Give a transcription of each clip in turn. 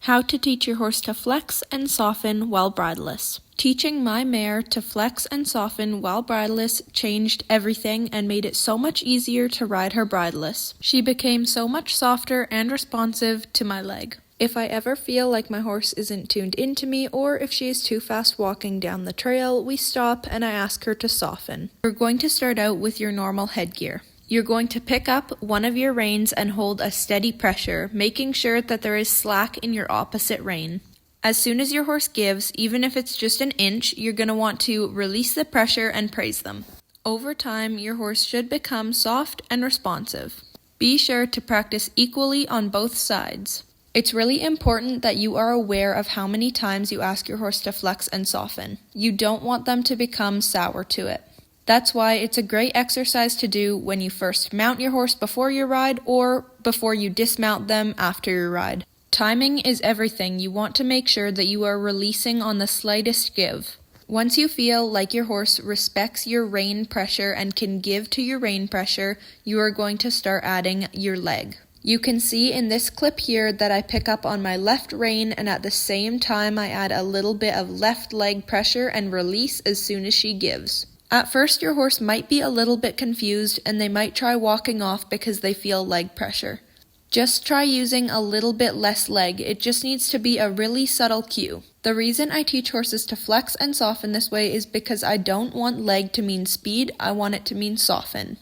How to teach your horse to flex and soften while bridleless. Teaching my mare to flex and soften while bridleless changed everything and made it so much easier to ride her bridleless. She became so much softer and responsive to my leg. If I ever feel like my horse isn't tuned into me or if she is too fast walking down the trail, we stop and I ask her to soften. We're going to start out with your normal headgear. You're going to pick up one of your reins and hold a steady pressure, making sure that there is slack in your opposite rein. As soon as your horse gives, even if it's just an inch, you're going to want to release the pressure and praise them. Over time, your horse should become soft and responsive. Be sure to practice equally on both sides. It's really important that you are aware of how many times you ask your horse to flex and soften. You don't want them to become sour to it. That's why it's a great exercise to do when you first mount your horse before your ride or before you dismount them after your ride. Timing is everything. You want to make sure that you are releasing on the slightest give. Once you feel like your horse respects your rein pressure and can give to your rein pressure, you are going to start adding your leg. You can see in this clip here that I pick up on my left rein and at the same time I add a little bit of left leg pressure and release as soon as she gives. At first, your horse might be a little bit confused and they might try walking off because they feel leg pressure. Just try using a little bit less leg. It just needs to be a really subtle cue. The reason I teach horses to flex and soften this way is because I don't want leg to mean speed, I want it to mean soften.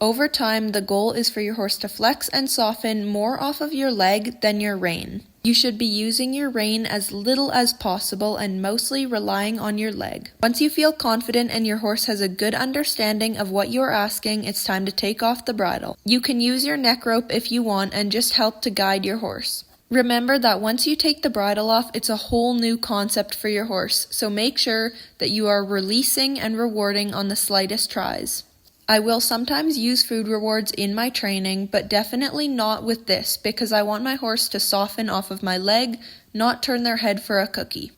Over time, the goal is for your horse to flex and soften more off of your leg than your rein. You should be using your rein as little as possible and mostly relying on your leg. Once you feel confident and your horse has a good understanding of what you're asking, it's time to take off the bridle. You can use your neck rope if you want and just help to guide your horse. Remember that once you take the bridle off, it's a whole new concept for your horse, so make sure that you are releasing and rewarding on the slightest tries. I will sometimes use food rewards in my training, but definitely not with this because I want my horse to soften off of my leg, not turn their head for a cookie.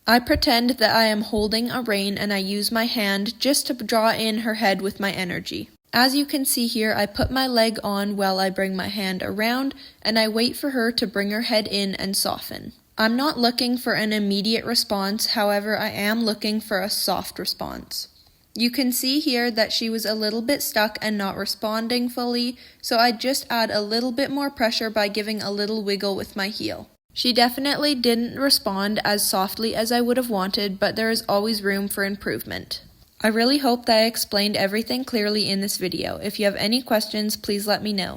I pretend that I am holding a rein and I use my hand just to draw in her head with my energy. As you can see here, I put my leg on while I bring my hand around and I wait for her to bring her head in and soften. I'm not looking for an immediate response, however, I am looking for a soft response. You can see here that she was a little bit stuck and not responding fully, so I just add a little bit more pressure by giving a little wiggle with my heel. She definitely didn't respond as softly as I would have wanted, but there is always room for improvement. I really hope that I explained everything clearly in this video. If you have any questions, please let me know.